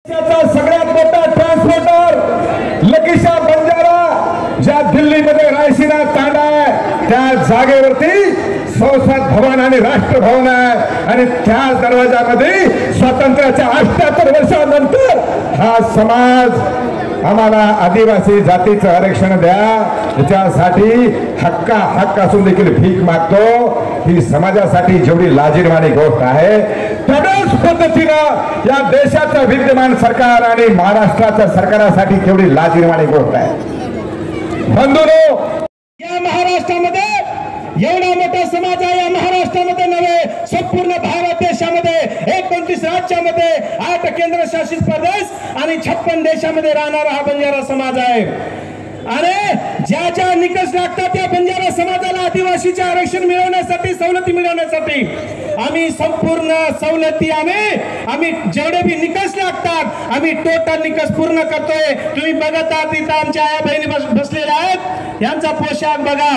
सगळ्यात मोठा ट्रान्सपोर्टर लकीशा बंजारा ज्या दिल्लीमध्ये रायसीना तांडा आहे त्या जागेवरती संसद भवन आणि राष्ट्रभवन आहे आणि त्या दरवाजामध्ये स्वातंत्र्याच्या 78 वर्षानंतर हा समाज आम्हाला आदिवासी जातीचं आरक्षण द्या त्याच्यासाठी हक्क असून देखील भीक मागतो। ही समाजासाठी जेवढी लाजिरवाणी गोष्ट आहे त्याच पद्धतीनं या देशाचं विद्यमान सरकार आणि महाराष्ट्राच्या सरकारासाठी केवढी लाजिरवाणी गोष्ट आहे। बंधूंनो, या महाराष्ट्रामध्ये एवढा मोठा समाज आहे, या महाराष्ट्रामध्ये नव्हे संपूर्ण भारत देशामध्ये 29 राज्यामध्ये 8 केंद्रशासित प्रदेश आणि 56 देशामध्ये राहणारा हा बंजारा समाज आहे। आणि ज्या ज्या निकष लागतात त्या बंजारा समाजाला आदिवासीचे आरक्षण मिळवण्यासाठी सवलती मिळवण्यासाठी आम्ही संपूर्ण सवलती आम्ही जेवढे भी निकष लागतात आम्ही टोटल निकष पूर्ण करतोय। तुम्ही बघत आहात इथं आमच्या आया बहिणी बसलेल्या आहेत, यांचा पोशाख बघा।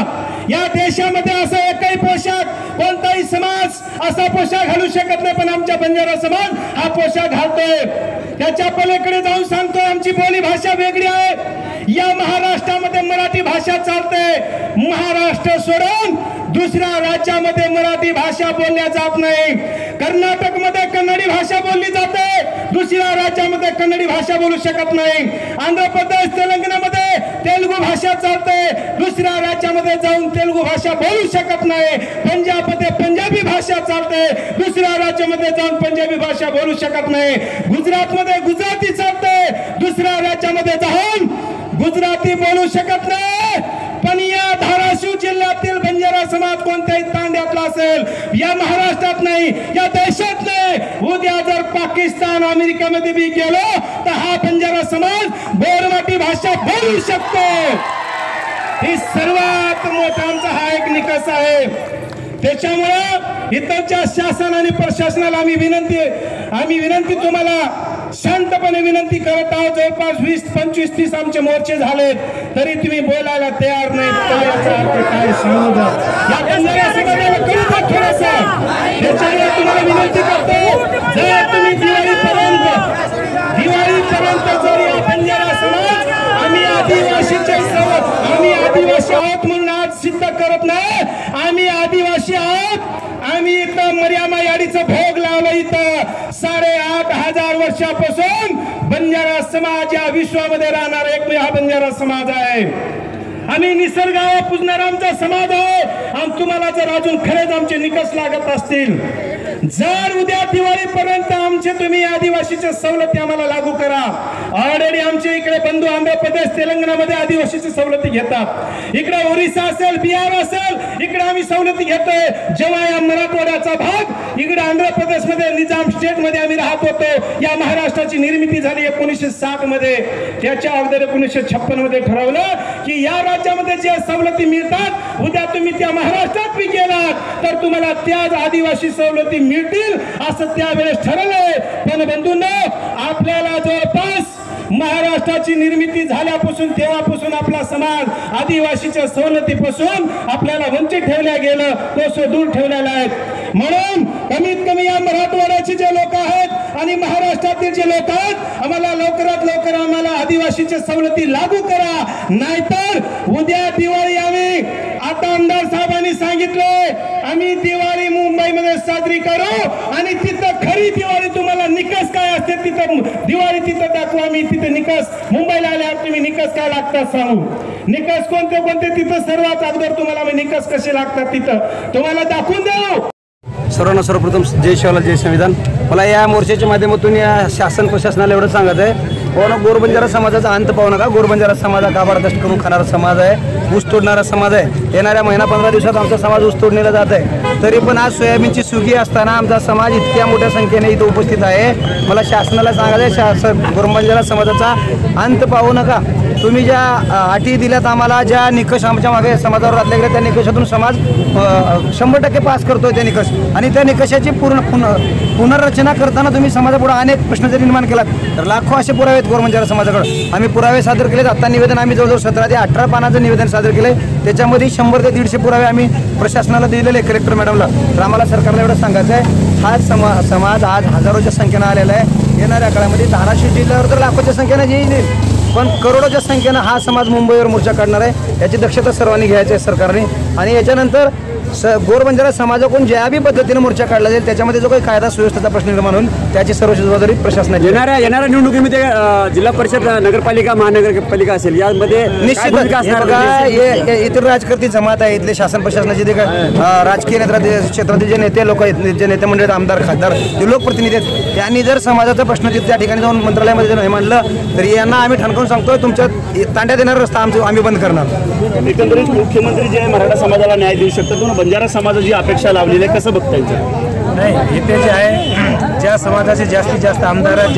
या देशामध्ये असा एकही पोशाख कोणताही समाज असा पोशाख घालू शकत नाही, पण आमचा बंजारा समाज हा पोशाख घालतोय। त्याच्या पलीकडे जाऊन सांगतोय आमची बोली भाषा वेगळी आहे। या महाराष्ट्रामध्ये मराठी भाषा चालते, महाराष्ट्र सोडून दुसऱ्या राज्यामध्ये मराठी भाषा बोलल्या जात नाही। कर्नाटकमध्ये कन्नडी भाषा बोलली जाते, दुसऱ्या राज्यामध्ये कन्नडी भाषा बोलू शकत नाही। आंध्र प्रदेश तेलंगणामध्ये तेलुगू भाषा चालते, दुसऱ्या राज्यामध्ये जाऊन तेलुगू भाषा बोलू शकत नाही। पंजाबमध्ये पंजाबी भाषा चालते, दुसऱ्या राज्यामध्ये जाऊन पंजाबी भाषा बोलू शकत नाही। गुजरातमध्ये गुजराती चालते, दुसऱ्या राज्यामध्ये जाऊन गुजराती बोलू शकत नाही। पण या धाराशिव जिल्ह्यातील बंजारा समाज कोणत्याही तांड्यातला असेल, या महाराष्ट्रात नाही, या देशात नाही, उद्या जर पाकिस्तान अमेरिकेमध्ये भी गेलो तर हा बंजारा समाज बोरमाटी भाषा बोलू शकतो। ही सर्वात मोठा आमचा हा एक निकष आहे। त्याच्यामुळे इथलच्या शासन आणि प्रशासनाला आम्ही विनंती तुम्हाला शांतपणे विनंती करत आहोत। जवळपास 20, 25, 30 आमचे मोर्चे झालेत तरी तुम्ही बोलायला तयार नाही। याचा अर्थ काय समजा या बंजारा समाजाला कळू द्या थोडासा। त्याच्यामुळे तुम्हाला विनंती करतो, जर तुम्ही दिवाळीपर्यंत जर या बंजारा समाज आम्ही आदिवासी आहोत म्हणून आज सिद्ध करत नाही, आम्ही आदिवासी आहोत। आम्ही इथं मर्यामा याडीचं भोग लावलं। इथं 8,500 वर्षापासून बंजारा समाज या विश्वामध्ये राहणारा एकमेव हा बंजारा समाज आहे। आम्ही निसर्गाला पूजणारा आमचा समाज आहे। आणि तुम्हाला जर अजून खरेच आमचे निकष लागत असतील, जर उद्या दिवाळीपर्यंत आमचे तुम्ही आदिवासीच्या सवलती आम्हाला लागू करा। ऑलरेडी आमचे इकडे बंधू आंध्र प्रदेश तेलंगणामध्ये आदिवासीची सवलती घेतात, इकडे ओरिसा असेल बिहार असेल इकडे आम्ही सवलती घेतोय। जेव्हा या मराठवाड्याचा भाग इकडे आंध्र प्रदेशमध्ये निजाम स्टेट मध्ये आम्ही राहत होतो, या महाराष्ट्राची निर्मिती झाली 1960 मध्ये। त्याच्या अगोदर 1956 मध्ये ठरवलं की या राज्यामध्ये जे सवलती मिळतात उद्या तुम्ही त्या महाराष्ट्रात बी गेलात तर तुम्हाला त्याच आदिवासी सवलती मिळतील असं त्यावेळेस ठरवलंय। पण बंधूंनो, आपल्याला जवळपास महाराष्ट्राची निर्मिती झाल्यापासून तेव्हापासून आपला समाज आदिवासीच्या सवलतीपासून आपल्याला वंचित ठेवल्या गेलं, तो दूर ठेवलेला आहे। म्हणून कमीत कमी या मराठवाड्याचे जे लोक आहेत आणि महाराष्ट्रातील जे लोक आहेत आम्हाला लवकरात लवकर आम्हाला आदिवासीच्या सवलती लागू करा, नाहीतर उद्या दिवाळी आम्ही आता आमदार साहेबांनी सांगितलंय आम्ही दिवाळी मुंबईमध्ये साजरी करू आणि तिथं खरी दिवाळी तुम्हाला निकष काय असते तिथं दिवाळी तिथं दाखवू। आम्ही तिथे निकष मुंबईला आल्यावर तुम्ही निकष काय लागतात सांगू। निकष कोणते तिथं सर्वात अगोदर तुम्हाला निकष कसे लागतात तिथं तुम्हाला दाखवून देऊ। सर्वप्रथम जय शिवलाल जय संविधान। मला या मोर्चाच्या माध्यमातून या शासन प्रशासनाला एवढं सांगायचं आहे, गोरबंजारा समाजाचा अंत पाहू नका। गोरबंजारा समाज हा काबाडकष्ट करून खाणारा समाज आहे, ऊस तोडणारा समाज आहे। येणाऱ्या महिना 15 दिवसात आमचा समाज ऊस तोडण्याला जात आहे, तरी पण आज सोयाबीनची सुगी असताना आमचा समाज इतक्या मोठ्या संख्येने इथं उपस्थित आहे। मला शासनाला सांगायचं आहे, गोरबंजारा समाजाचा अंत पाहू नका। तुम्ही ज्या अटी दिल्यात आम्हाला, ज्या निकष आमच्या मागे समाजावर घातले गेले त्या निकषातून समाज 100% पास करतोय ते निकष, आणि त्या निकषाची पुनर्रचना करताना तुम्ही समाजापुढे अनेक प्रश्न जरी निर्माण केलात तर लाखो असे पुरावे आहेत गोरबंजारा समाजाकडे। आम्ही पुरावे सादर केलेत। आता निवेदन आम्ही जवळजवळ 17 ते 18 पानाचं निवेदन सादर केलंय, त्याच्यामध्ये 100 ते 150 पुरावे आम्ही प्रशासनाला दिलेले कलेक्टर मॅडमला। तर आम्हाला सरकारला एवढं सांगायचं आहे, हा समाज आज हजारोच्या संख्येनं आलेला आहे। येणाऱ्या काळामध्ये धाराशिव जिल्ह्यावर तर लाखोच्या संख्येनं येईल, पण करोडोच्या संख्येनं हा समाज मुंबईवर मोर्चा काढणार आहे. याची दक्षता सर्वांनी घ्यायची आहे सरकारने. आणि याच्यानंतर गोरबंजारा समाजाकडून ज्या बी पद्धतीने मोर्चा काढला जाईल त्याच्यामध्ये जो काही कायदा सुव्यवस्थेचा प्रश्न निर्माण होईल त्याची सर्व जबाबदारी प्रशासनाची. येणाऱ्या निवडणुकीमध्ये जिल्हा परिषद, नगरपालिका, महानगरपालिका असेल यामध्ये निश्चित इतर राजकारती जमात आहे, इथले शासन प्रशासनाचे जे राजकीय क्षेत्रातील जे नेते लोक आहेत, जे नेते मंडळी, आमदार, खासदार, जे लोकप्रतिनिधी आहेत, त्यांनी जर समाजाचा प्रश्न त्या ठिकाणी जाऊन मंत्रालयामध्ये जर मांडलं तर यांना आम्ही ठणकावून सांगतोय तुमच्या तांड्यात येणारा रस्ता आम्ही बंद करणार. एकंदरीत मुख्यमंत्री जे मराठा समाजाला न्याय देऊ शकतात, पण बंजारा समाजाची अपेक्षा लावलेली आहे, कसं बघता येईल? नाही, इथे जे आहे ज्या समाजाचे जास्तीत जास्त आमदार